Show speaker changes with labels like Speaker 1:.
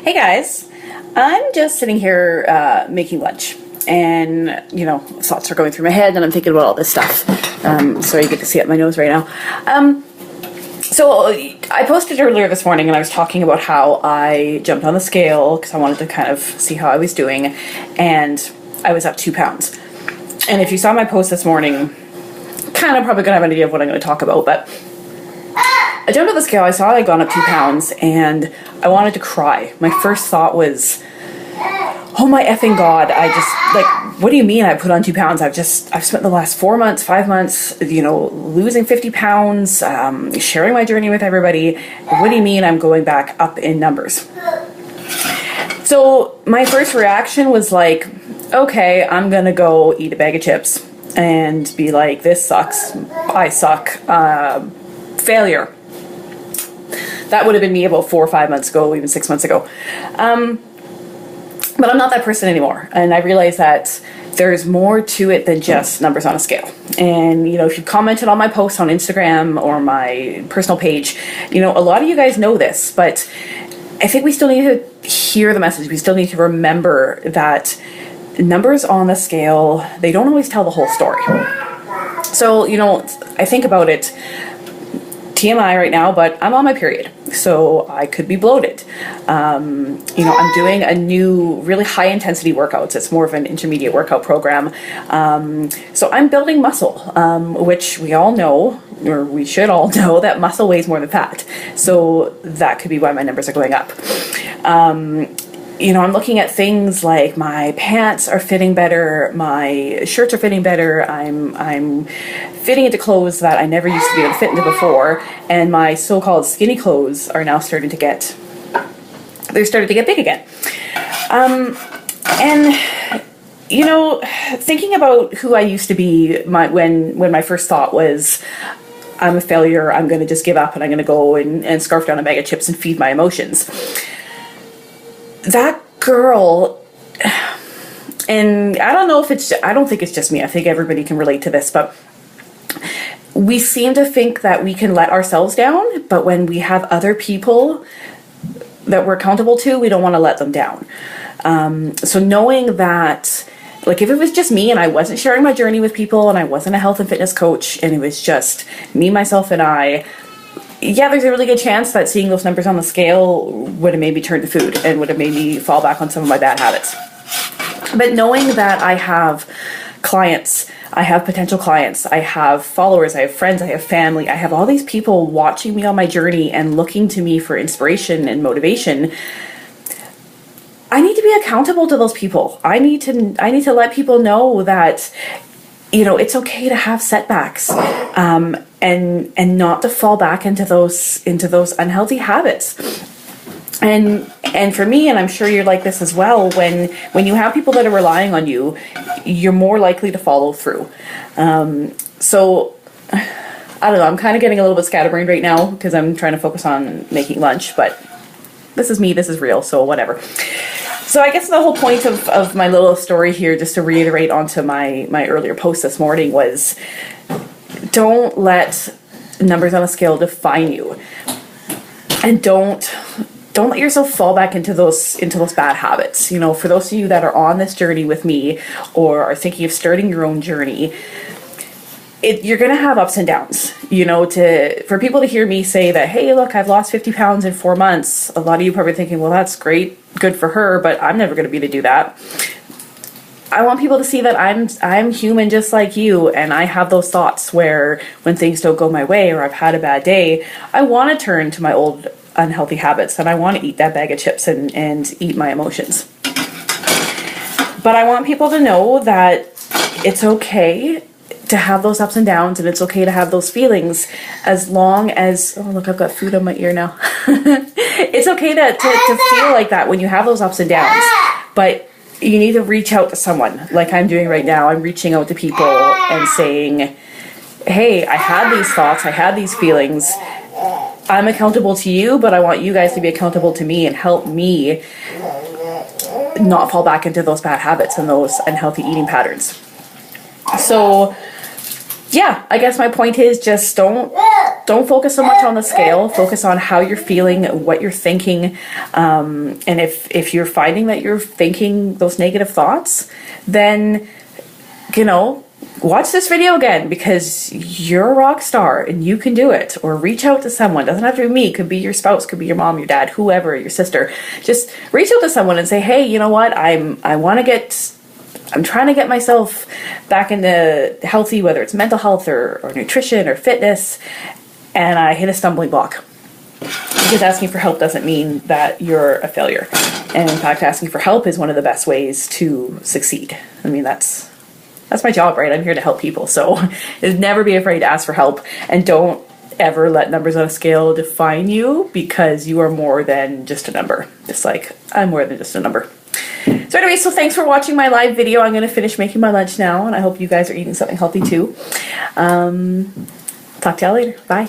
Speaker 1: Hey guys, I'm just sitting here making lunch, and thoughts are going through my head, and I'm thinking about all this stuff. Sorry, you get to see it in my nose right now. So I posted earlier this morning, and I was talking about how I jumped on the scale because I wanted to kind of see how I was doing, and I was up 2 pounds. And if you saw my post this morning, kind of probably gonna have an idea of what I'm going to talk about, but I jumped on the scale, I saw I'd gone up 2 pounds, and I wanted to cry. My first thought was, oh my effing God, what do you mean I put on 2 pounds? I've spent the last 4 months, 5 months, losing 50 pounds, sharing my journey with everybody. What do you mean I'm going back up in numbers? So my first reaction was like, okay, I'm gonna go eat a bag of chips and be like, this sucks, I suck, failure. That would have been me about 4 or 5 months ago, even 6 months ago. But I'm not that person anymore. And I realized that there's more to it than just numbers on a scale. And, if you commented on my posts on Instagram or my personal page, a lot of you guys know this, but I think we still need to hear the message. We still need to remember that numbers on the scale, they don't always tell the whole story. So, I think about it, TMI right now, but I'm on my period, so I could be bloated. I'm doing a new really high intensity workouts. It's more of an intermediate workout program. So I'm building muscle, which we all know, or we should all know, that muscle weighs more than fat. So that could be why my numbers are going up. I'm looking at things like my pants are fitting better, my shirts are fitting better, I'm fitting into clothes that I never used to be able to fit into before, and my so-called skinny clothes are now starting to get big again. Thinking about who I used to be when my first thought was, I'm a failure, I'm going to just give up, and I'm going to go and scarf down a bag of chips and feed my emotions. That girl, and I don't think it's just me, I think everybody can relate to this, but we seem to think that we can let ourselves down, but when we have other people that we're accountable to, we don't want to let them down. So knowing that, if it was just me and I wasn't sharing my journey with people and I wasn't a health and fitness coach and it was just me, myself, and I, yeah, there's a really good chance that seeing those numbers on the scale would have made me turn to food and would have made me fall back on some of my bad habits. But knowing that I have clients, I have potential clients, I have followers, I have friends, I have family, I have all these people watching me on my journey and looking to me for inspiration and motivation, I need to be accountable to those people. I need to let people know that it's okay to have setbacks, and not to fall back into those unhealthy habits. And for me, and I'm sure you're like this as well, when you have people that are relying on you, you're more likely to follow through. So I don't know, I'm kind of getting a little bit scatterbrained right now because I'm trying to focus on making lunch, but this is me, this is real, so whatever. So I guess the whole point of my little story here, just to reiterate onto my earlier post this morning, was don't let numbers on a scale define you. And don't let yourself fall back into those bad habits. For those of you that are on this journey with me or are thinking of starting your own journey, you're going to have ups and downs. For people to hear me say that, hey, look, I've lost 50 pounds in 4 months, a lot of you probably thinking, well, that's great, good for her, but I'm never going to be able to do that. I want people to see that I'm human just like you, and I have those thoughts where when things don't go my way or I've had a bad day, I want to turn to my old unhealthy habits and I want to eat that bag of chips and eat my emotions. But I want people to know that it's okay to have those ups and downs, and it's okay to have those feelings as long as, oh look, I've got food on my ear now. It's okay to feel like that when you have those ups and downs, but you need to reach out to someone like I'm doing right now. I'm reaching out to people and saying, hey, I had these thoughts, I had these feelings, I'm accountable to you, but I want you guys to be accountable to me and help me not fall back into those bad habits and those unhealthy eating patterns. So yeah, I guess my point is just don't don't focus so much on the scale. Focus on how you're feeling, what you're thinking. And if you're finding that you're thinking those negative thoughts, then, you know, watch this video again, because you're a rock star and you can do it. Or reach out to someone. Doesn't have to be me. Could be your spouse, could be your mom, your dad, whoever, your sister. Just reach out to someone and say, hey, you know what? I'm trying to get myself back into healthy, whether it's mental health or nutrition or fitness, and I hit a stumbling block. Because asking for help doesn't mean that you're a failure. And in fact, asking for help is one of the best ways to succeed. I mean, that's my job, right? I'm here to help people. So never be afraid to ask for help, and don't ever let numbers on a scale define you, because you are more than just a number. Just like I'm more than just a number. So anyway, so thanks for watching my live video. I'm going to finish making my lunch now, and I hope you guys are eating something healthy too. Talk to y'all later. Bye.